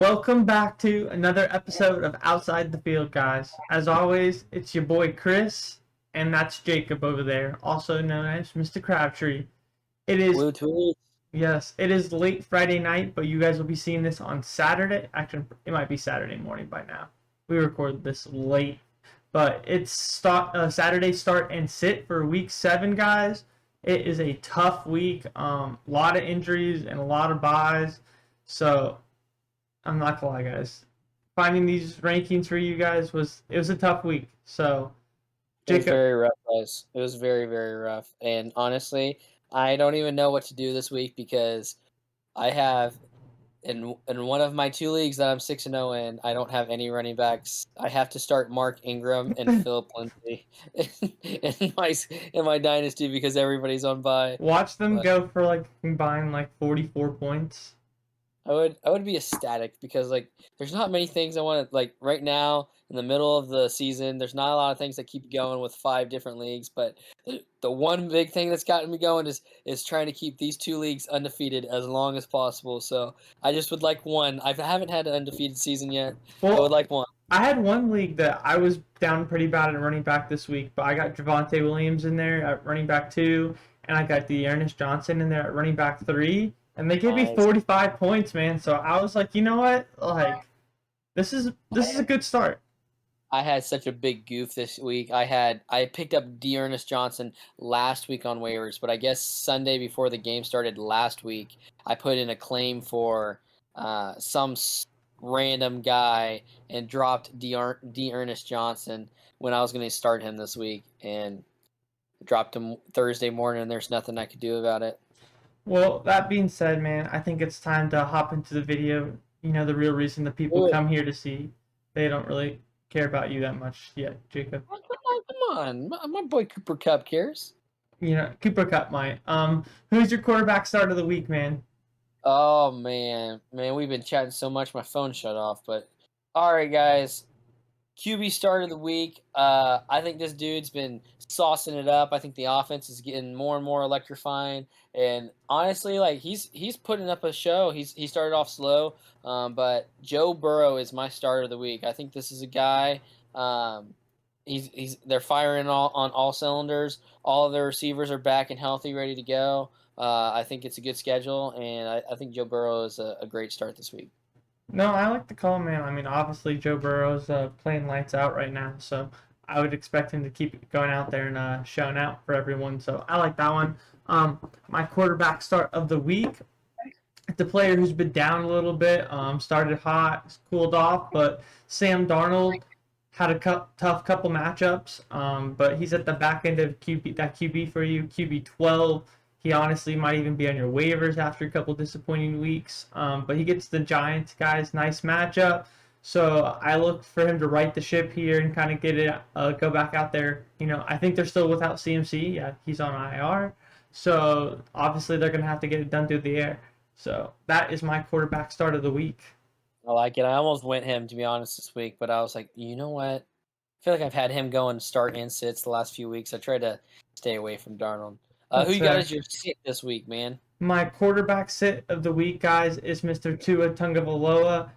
Welcome back to another episode of Outside the Field, guys. As always, it's your boy Chris, and that's Jacob over there, also known as Mr. Crabtree. It is, Blue tweet. yes, it is late Friday night, but you guys will be seeing this on Saturday. Actually, it might be Saturday morning by now. We recorded this late, but it's Saturday start and sit for week 7, guys. It is a tough week. A lot of injuries and a lot of byes. So I'm not gonna lie, guys. Finding these rankings for you guys was a tough week. So, It was Jacob, very rough, guys. It was very, very rough. And honestly, I don't even know what to do this week because I have in one of my two leagues that I'm 6-0 in, I don't have any running backs. I have to start Mark Ingram and Philip Lindsay in my dynasty because everybody's on bye. watch them But go for like combined like 44 points. I would be ecstatic because there's not many things I want to right now in the middle of the season. There's not a lot of things that keep going with 5 different leagues, but the one big thing that's gotten me going is trying to keep these 2 leagues undefeated as long as possible. So I just would like one. I haven't had an undefeated season yet. I would Well, like one. I had one league that I was down pretty bad at running back this week, but I got Javonte Williams in there at running back 2, and I got Ernest Johnson in there at running back 3, and they gave me Nice. 45 points, man. So I was like, you know what? Like, this is a good start. I had such a big goof this week. I picked up Ernest Johnson last week on waivers, but I guess Sunday before the game started last week, I put in a claim for some random guy and dropped Ernest Johnson when I was going to start him this week, and dropped him Thursday morning. And there's nothing I could do about it. Well, that being said, man, I think it's time to hop into the video. You know, the real reason the people Do it. come here to see. They don't really care about you that much yet, Jacob. Come on, my boy Cooper Kupp cares. You know, Cooper Cup might. Who's your quarterback start of the week, man? Oh man, we've been chatting so much, my phone shut off. But all right, guys, QB start of the week. I think this dude's been saucing it up. I think the offense is getting more and more electrifying. And honestly, he's putting up a show. He started off slow, but Joe Burrow is my start of the week. I think this is a guy. They're firing on all cylinders. All of their receivers are back and healthy, ready to go. I think it's a good schedule, and I think Joe Burrow is a great start this week. No, I like the call, man. I mean, obviously Joe Burrow's playing lights out right now, so I would expect him to keep going out there and showing out for everyone. So I like that one. My quarterback start of the week. It's a player who's been down a little bit. Started hot, cooled off, but Sam Darnold had a tough couple matchups. But he's at the back end of QB for you, QB 12. He honestly might even be on your waivers after a couple disappointing weeks. But he gets the Giants, guys. Nice matchup. So I look for him to right the ship here and kind of get it, go back out there. You know, I think they're still without CMC. Yeah, he's on IR. So obviously they're going to have to get it done through the air. So that is my quarterback start of the week. I like it. I almost went him, to be honest, this week, but I was like, you know what? I feel like I've had him going start and sits the last few weeks. I tried to stay away from Darnold. Who That's you got fair. as your sit this week, man? My quarterback sit of the week, guys, is Mr. Tua Tagovailoa.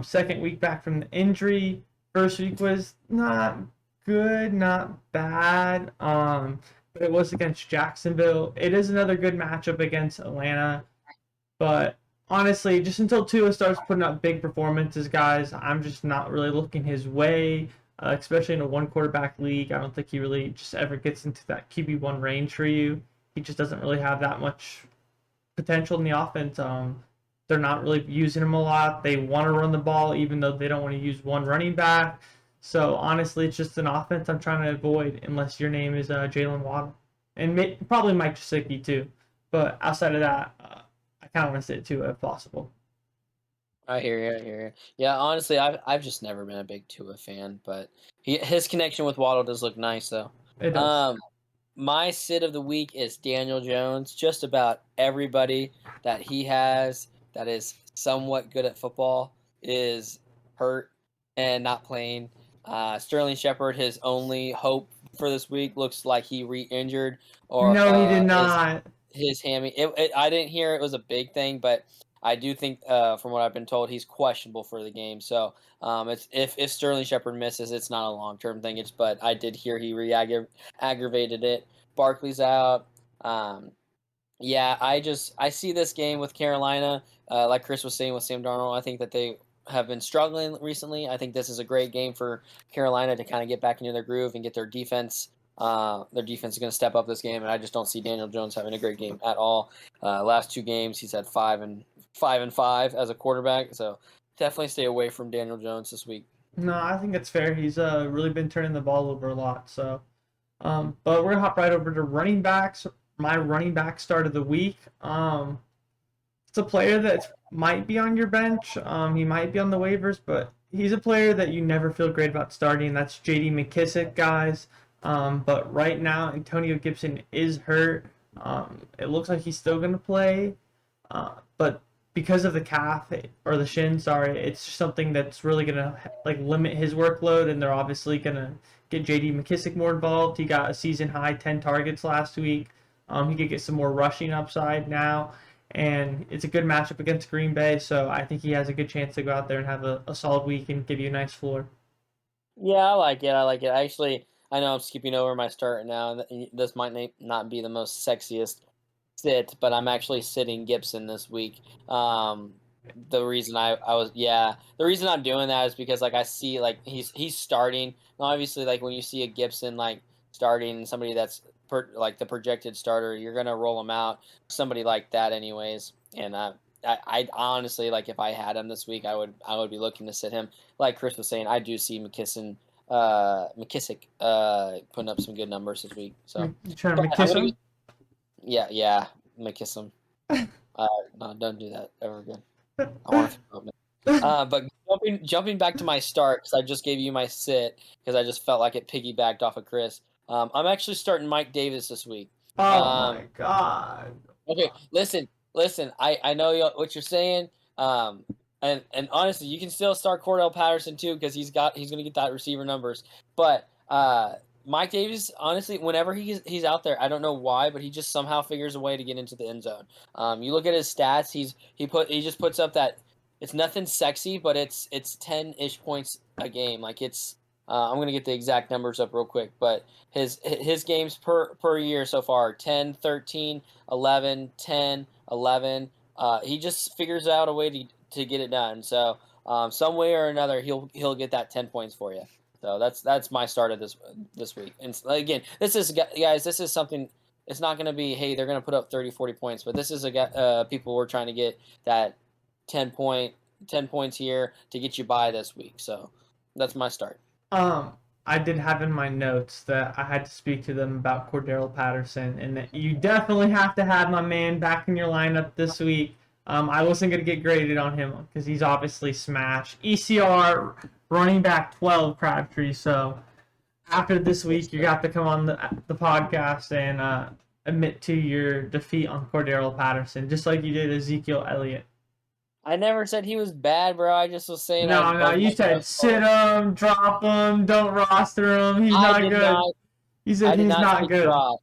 Second week back from the injury. First week was not good, not bad. But it was against Jacksonville. It is another good matchup against Atlanta. But honestly, just until Tua starts putting up big performances, guys, I'm just not really looking his way. Especially in a one quarterback league, I don't think he really just ever gets into that QB1 range for you. He just doesn't really have that much potential in the offense. They're not really using him a lot. They want to run the ball, even though they don't want to use one running back. So honestly, it's just an offense I'm trying to avoid, unless your name is Jalen Waddle, and probably Mike Gesicki too. But outside of that, I kind of want to sit too if possible. I hear you. I hear you. Yeah, honestly, I've just never been a big Tua fan, but his connection with Waddle does look nice, though. It does. Um, my sit of the week is Daniel Jones. Just about everybody that he has that is somewhat good at football is hurt and not playing. Sterling Shepard, his only hope for this week, looks like he re-injured or No, he did not. his hammy. I didn't hear it was a big thing, but I do think, from what I've been told, he's questionable for the game. So it's if Sterling Shepard misses, it's not a long-term thing. But I did hear he aggravated it. Barkley's out. Yeah, I see this game with Carolina, like Chris was saying with Sam Darnold. I think that they have been struggling recently. I think this is a great game for Carolina to kind of get back into their groove and get their defense. Their defense is going to step up this game, and I just don't see Daniel Jones having a great game at all. Last 2 games, he's had 5 and 5 as a quarterback. So definitely stay away from Daniel Jones this week. No, I think it's fair. He's really been turning the ball over a lot. So, but we're gonna hop right over to running backs. My running back start of the week. It's a player that might be on your bench. He might be on the waivers, but he's a player that you never feel great about starting. That's J.D. McKissic, guys. But right now, Antonio Gibson is hurt. It looks like he's still going to play, but because of the calf or the shin, sorry, it's just something that's really going to like limit his workload, and they're obviously going to get J.D. McKissic more involved. He got a season high 10 targets last week. He could get some more rushing upside now, and it's a good matchup against Green Bay, so I think he has a good chance to go out there and have a solid week and give you a nice floor. Yeah, I like it. I like it. Actually, I know I'm skipping over my start now, and this might not be the most sexiest sit, but I'm actually sitting Gibson this week. The reason the reason I'm doing that is because like I see like he's starting. Now, obviously, like when you see a Gibson like starting somebody that's like the projected starter, you're gonna roll him out. Somebody like that, anyways. And I honestly like if I had him this week, I would be looking to sit him. Like Chris was saying, I do see McKissick putting up some good numbers this week. So You trying but to I'm kiss gonna him? yeah, McKiss him. No, don't do that ever again. I want to throw up. But jumping back to my start, because I just gave you my sit, because I just felt like it piggybacked off of Chris. I'm actually starting Mike Davis this week. Oh Um, my God. okay, listen. I know what you're saying. And honestly, you can still start Cordell Patterson too, because he's gonna get that receiver numbers. But Mike Davis, honestly, whenever he's out there, I don't know why, but he just somehow figures a way to get into the end zone. You look at his stats; he just puts up that it's nothing sexy, but it's 10-ish points a game. Like it's I'm gonna get the exact numbers up real quick, but his games per year so far 10, 13, 11, 10, 11. He just figures out a way to get it done. So some way or another, he'll get that 10 points for you. So that's my start of this week. And again, this is guys, this is something. It's not going to be hey they're going to put up 30, 40 points, but this is people we're trying to get that 10 points here to get you by this week. So that's my start. I did have in my notes that I had to speak to them about Cordero Patterson, and that you definitely have to have my man back in your lineup this week. I wasn't going to get graded on him because he's obviously smashed. ECR running back 12 Crabtree. So after this week, you got to come on the podcast and admit to your defeat on Cordero Patterson, just like you did Ezekiel Elliott. I never said he was bad, bro. I just was saying No, you said sit him, drop him, don't roster him. He's I not did good. not. He I said did he's not not say good. drop.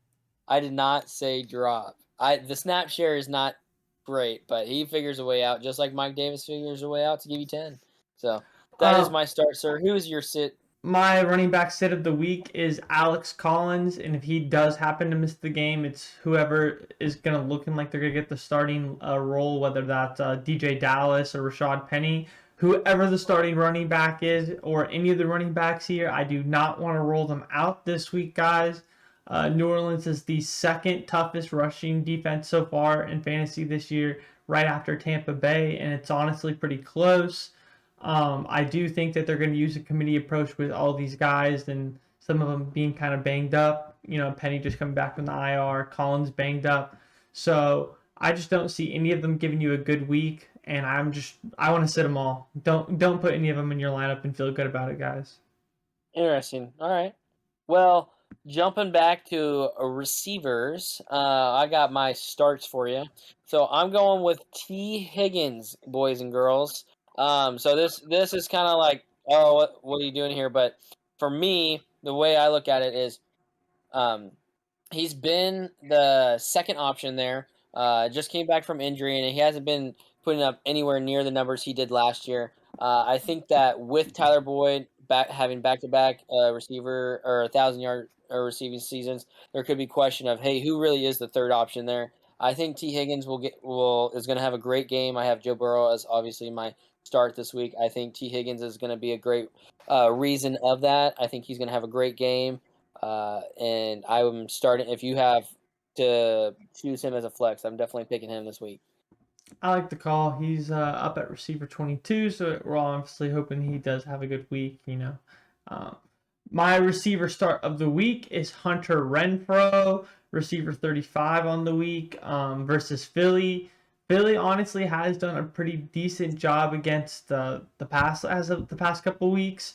I did not say drop. The snap share is not great, but he figures a way out, just like Mike Davis figures a way out to give you 10. So that is Um, my start, sir. Who is your sit? my running back sit of the week is Alex Collins, and if he does happen to miss the game, it's whoever is gonna looking like they're gonna get the starting role, whether that's DJ Dallas or Rashad Penny. Whoever the starting running back is, or any of the running backs here, I do not want to roll them out this week, guys. New Orleans is the second toughest rushing defense so far in fantasy this year, right after Tampa Bay, and it's honestly pretty close. I do think that they're going to use a committee approach with all these guys and some of them being kind of banged up. You know, Penny just coming back from the IR, Collins banged up. So I just don't see any of them giving you a good week, and I want to sit them all. Don't put any of them in your lineup and feel good about it, guys. Interesting. All right. Well, jumping back to receivers, I got my starts for you. So I'm going with T. Higgins, boys and girls. So this is kind of like, oh, what are you doing here? But for me, the way I look at it is, um, he's been the second option there. Just came back from injury, and he hasn't been putting up anywhere near the numbers he did last year. I think that with Tyler Boyd having back-to-back receiver or 1,000-yard receiving seasons, there could be question of, hey, who really is the third option there? I think T. Higgins is going to have a great game. I have Joe Burrow as obviously my start this week. I think T. Higgins is going to be a great reason of that. I think he's going to have a great game, and I'm starting. If you have to choose him as a flex, I'm definitely picking him this week. I like the call. He's up at receiver 22, so we're all obviously hoping he does have a good week. My receiver start of the week is Hunter Renfrow, receiver 35 on the week versus Philly. Philly honestly has done a pretty decent job against the pass as of the past couple weeks,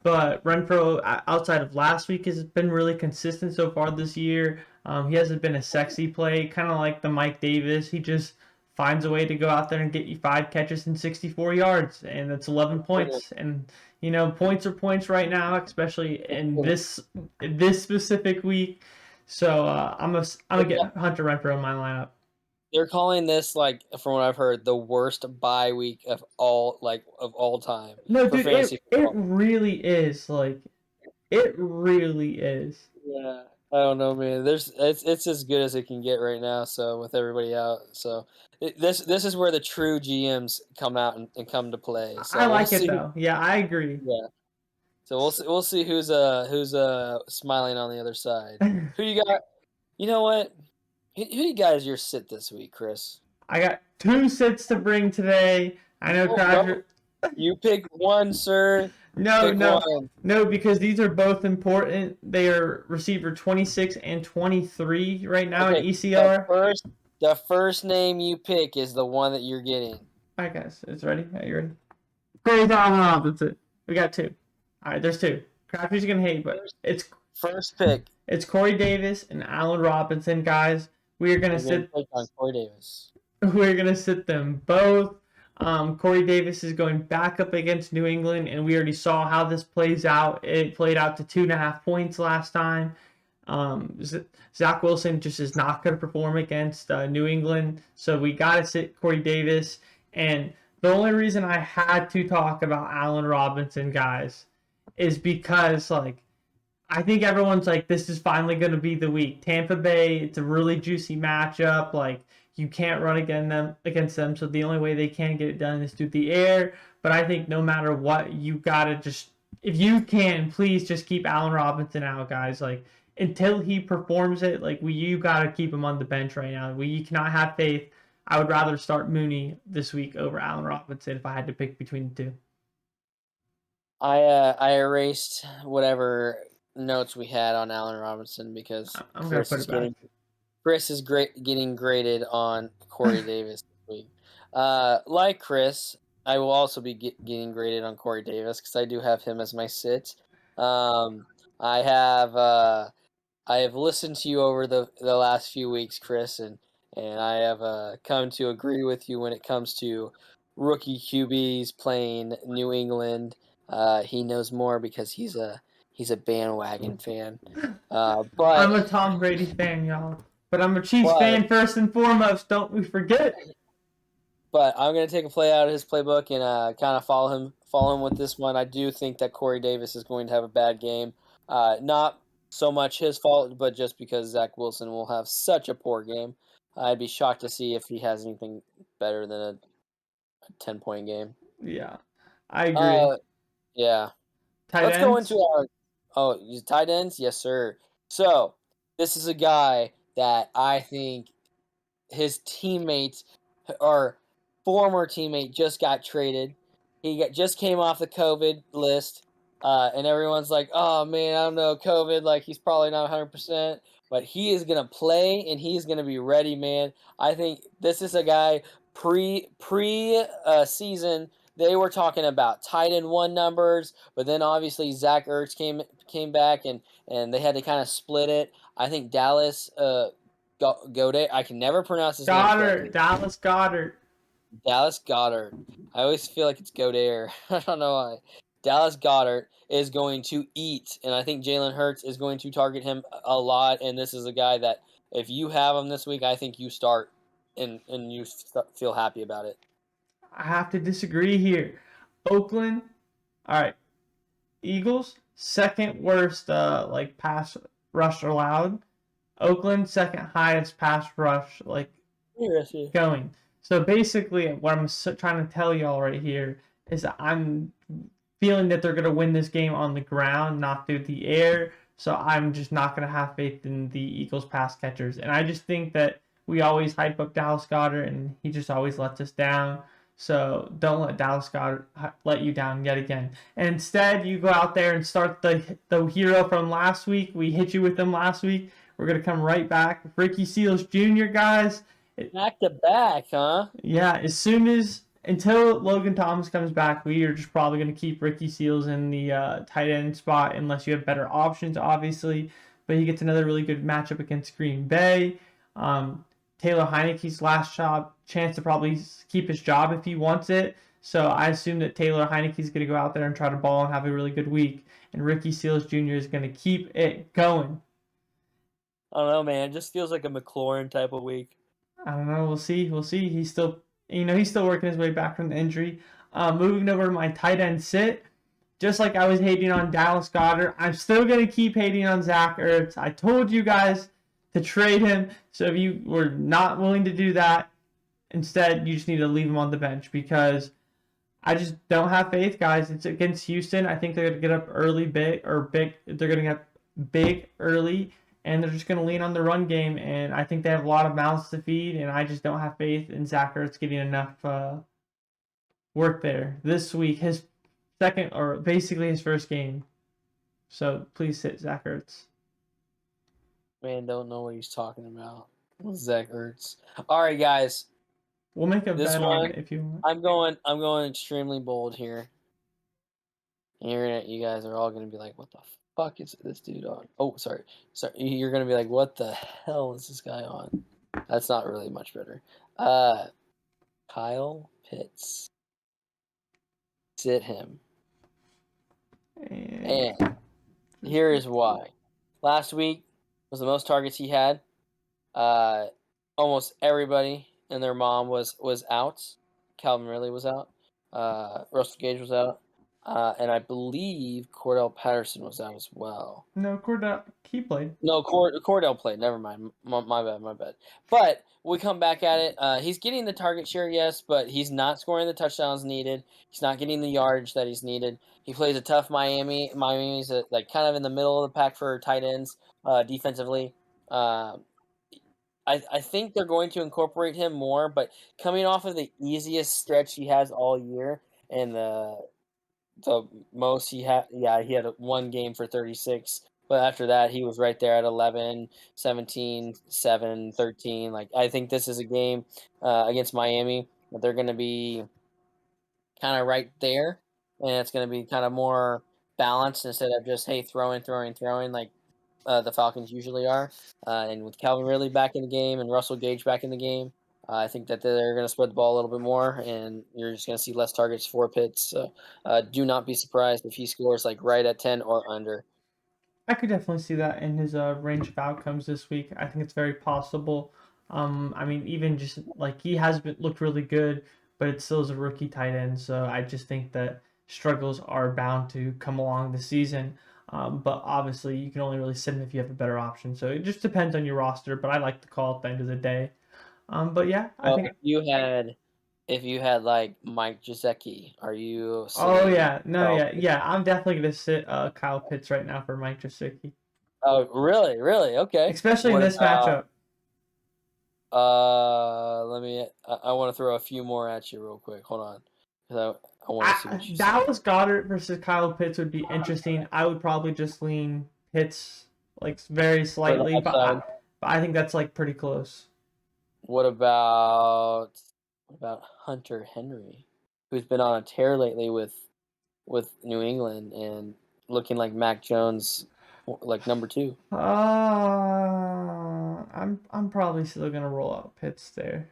but Renfrow outside of last week has been really consistent so far this year. He hasn't been a sexy play, kind of like the Mike Davis. He just finds a way to go out there and get you 5 catches and 64 yards, and that's 11 points. And points are points right now, especially in this specific week. So I'm gonna get Hunter Renfrow in my lineup. They're calling this, like, from what I've heard, the worst bye week of all time. No, for dude, fantasy it really is. Like, it really is. Yeah, I don't know, man. It's as good as it can get right now. So with everybody out, so this is where the true GMs come out and come to play. So I like it though. Yeah, I agree. Yeah. So we'll see who's smiling on the other side. Who you got? You know what? Who you got as your sit this week, Chris? I got 2 sits to bring today. I know, Crowder. You pick one, sir. No, because these are both important. They are receiver 26 and 23 right now in ECR. The first name you pick is the one that you're getting. All right, guys, it's ready. Are you ready? That's it. We got 2. All right, there's 2. Crafty's gonna hate, but it's first pick. It's Corey Davis and Allen Robinson, guys. We are gonna sit on Corey Davis. We're gonna sit them both. Corey Davis is going back up against New England, and we already saw how this plays out. It played out to 2.5 points last time. Zach Wilson just is not going to perform against New England, so we got to sit Corey Davis. And the only reason I had to talk about Allen Robinson, guys, is because, like, I think everyone's like, this is finally going to be the week. Tampa Bay, it's a really juicy matchup. Like, you can't run against them, so the only way they can get it done is through the air. But I think no matter what, you got to just, if you can, please just keep Allen Robinson out, guys. Like, until he performs it, like, you got to keep him on the bench right now. You cannot have faith. I would rather start Mooney this week over Allen Robinson if I had to pick between the 2. I erased whatever notes we had on Allen Robinson because I'm going to put it back. Chris is getting graded on Corey Davis this week. Like Chris, I will also be getting graded on Corey Davis because I do have him as my sit. I have listened to you over the last few weeks, Chris, and I have come to agree with you when it comes to rookie QBs playing New England. He knows more because he's a bandwagon fan. But I'm a Tom Brady fan, y'all. But I'm a Chiefs fan first and foremost. Don't we forget. But I'm gonna take a play out of his playbook and kind of follow him with this one. I do think that Corey Davis is going to have a bad game. Not so much his fault, but just because Zach Wilson will have such a poor game. I'd be shocked to see if he has anything better than a 10-point game. Yeah, I agree. Yeah. Let's go into our tight ends? Yes, sir. So this is a guy that I think his teammates or former teammate just got traded. He just came off the COVID list, and everyone's like, "Oh man, I don't know, COVID. Like he's probably not 100%, but he is gonna play and he's gonna be ready, man." I think this is a guy pre season. They were talking about tight end 1 numbers, but then obviously Zach Ertz came back and they had to kind of split it. I think Dallas Goddard. I can never pronounce his name correctly. Dallas Goddard. Dallas Goddard. I always feel like it's Goddard. I don't know why. Dallas Goddard is going to eat, and I think Jalen Hurts is going to target him a lot. And this is a guy that if you have him this week, I think you start and you feel happy about it. I have to disagree here. Oakland, all right. Eagles, second worst pass rush allowed. Oakland, second highest pass rush Interesting. going. So basically, what I'm trying to tell y'all right here is that I'm feeling that they're going to win this game on the ground, not through the air. So I'm just not going to have faith in the Eagles pass catchers. And I just think that we always hype up Dallas Goddard, and he just always lets us down. So don't let Dallas Goddard let you down yet again. And instead, you go out there and start the hero from last week. We hit you with them last week. We're going to come right back. Ricky Seals Jr., guys. Back to back, huh? Yeah, as soon as until Logan Thomas comes back, we are just probably going to keep Ricky Seals in the tight end spot unless you have better options, obviously. But he gets another really good matchup against Green Bay. Taylor Heineke's last chance to probably keep his job if he wants it. So I assume that Taylor Heineke's going to go out there and try to ball and have a really good week. And Ricky Seals Jr. is going to keep it going. I don't know, man. It just feels like a McLaurin type of week. I don't know. We'll see. We'll see. He's still working his way back from the injury. Moving over to my tight end sit, just like I was hating on Dallas Goddard, I'm still gonna keep hating on Zach Ertz. I told you guys to trade him, so if you were not willing to do that, instead you just need to leave him on the bench because I just don't have faith, guys. It's against Houston. I think they're gonna get up early, big. They're gonna get big early and they're just going to lean on the run game. And I think they have a lot of mouths to feed, and I just don't have faith in Zach Ertz getting enough work there this week. His second, or basically his first game. So please sit Zach Ertz. Man, don't know what he's talking about. Zach Ertz. All right, guys. We'll make a bet on it if you want. I'm going extremely bold here. You guys are all going to be like, what the fuck is this dude on? Oh, sorry. You're going to be like, what the hell is this guy on? That's not really much better. Kyle Pitts. Sit him. And here is why. Last week was the most targets he had. Almost everybody and their mom was out. Calvin Ridley was out. Russell Gage was out. And I believe Cordell Patterson was out as well. No, he played. No, Cordell played. Never mind. My bad. But we come back at it. He's getting the target share, yes, but he's not scoring the touchdowns needed. He's not getting the yardage that he's needed. He plays a tough Miami. Miami's like kind of in the middle of the pack for tight ends defensively. I think they're going to incorporate him more, but coming off of the easiest stretch he has all year and the most he had one game for 36, but after that he was right there at 11, 17, 7, 13. Like, I think this is a game against Miami that they're going to be kind of right there, and it's going to be kind of more balanced instead of just throwing like the Falcons usually are. And with Calvin Ridley back in the game and Russell Gage back in the game, I think that they're going to spread the ball a little bit more, and you're just going to see less targets for Pitts. So do not be surprised if he scores like right at 10 or under. I could definitely see that in his range of outcomes this week. I think it's very possible. I mean, even just like he has looked really good, but it still is a rookie tight end. So I just think that struggles are bound to come along this season. But obviously, you can only really sit him if you have a better option. So it just depends on your roster. But I like the call at the end of the day. But yeah, I think if you had like Mike Gesicki, are you? Oh yeah, no, yeah. I'm definitely gonna sit Kyle Pitts right now for Mike Gesicki. Oh really? Okay. Especially in this matchup. I want to throw a few more at you real quick. Hold on, because I want to see what you Dallas Goddard versus Kyle Pitts would be interesting. I would probably just lean Pitts like very slightly, but I think that's like pretty close. What about Hunter Henry, who's been on a tear lately with New England and looking like Mac Jones, like number 2? I'm probably still gonna roll out Pitts there.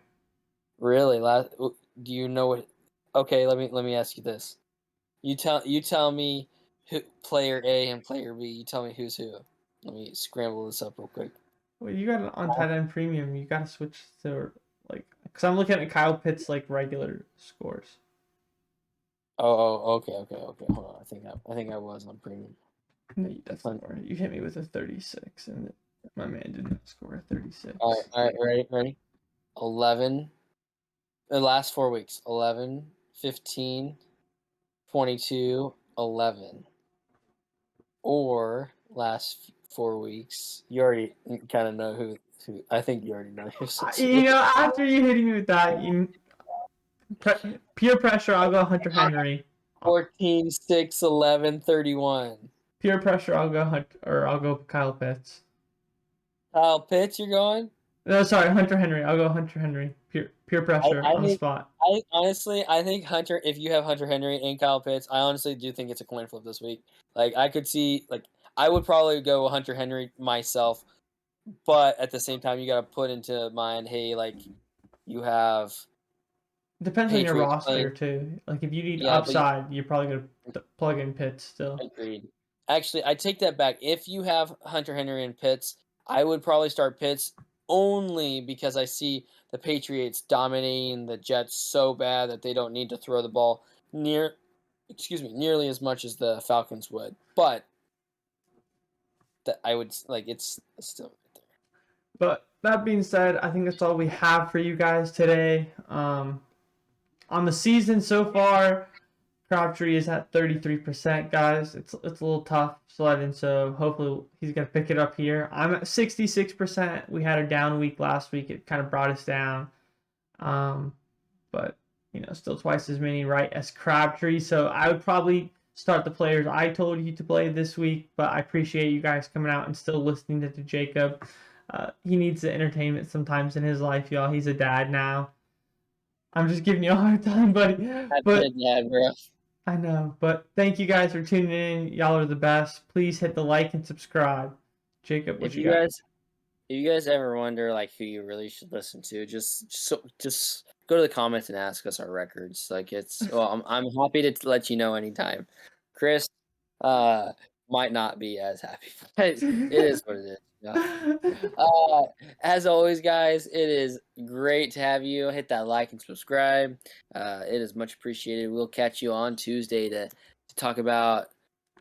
Really? Do you know what? Okay, let me ask you this. You tell me who, player A and player B. You tell me who's who. Let me scramble this up real quick. Well, you got an on tight end premium. You gotta switch to like I because I'm looking at Kyle Pitts like regular scores. Okay. Hold on. I think I was on premium. No, that's not right. You hit me with a 36, and my man did not score a 36. All right, ready? 11. The last 4 weeks: 11, 15, 22, 11. Or last 4 weeks, you already kind of know who. I think you already know who. After you hitting me with that, peer pressure, I'll go Hunter Henry. 14, 6, 11, 31. Peer pressure, I'll go Kyle Pitts. Kyle Pitts, you're going? No, sorry, Hunter Henry. I'll go Hunter Henry. Peer pressure on the spot. I honestly, I think Hunter. If you have Hunter Henry and Kyle Pitts, I honestly do think it's a coin flip this week. Like I could see, like I would probably go Hunter Henry myself, but at the same time, you got to put into mind, hey, like you have Depends on your Patriots roster playing. too. Like if you need Yeah, but upside, you're probably gonna plug in Pitts still. agreed. Actually, I take that back. If you have Hunter Henry and Pitts, I would probably start Pitts only because I see the Patriots dominating the Jets so bad that they don't need to throw the ball nearly as much as the Falcons would. But that I would like it's still right there. But that being said, I think that's all we have for you guys today. On the season so far, Crabtree is at 33%, guys. It's a little tough sledding, so hopefully he's gonna pick it up here. I'm at 66%. We had a down week last week. It kind of brought us down, but still twice as many right as Crabtree. So I would probably start the players I told you to play this week. But I appreciate you guys coming out and still listening to Jacob. He needs the entertainment sometimes in his life, y'all. He's a dad now. I'm just giving you a hard time, buddy. But Dad, bro. I know, but thank you guys for tuning in. Y'all are the best. Please hit the like and subscribe. Jacob, what If you you got? guys if you guys ever wonder like who you really should listen to, just go to the comments and ask us our records. Like I'm happy to let you know anytime. Chris might not be as happy, but it is what it is. As always, guys, it is great to have you. Hit that like and subscribe. It is much appreciated. We'll catch you on Tuesday to talk about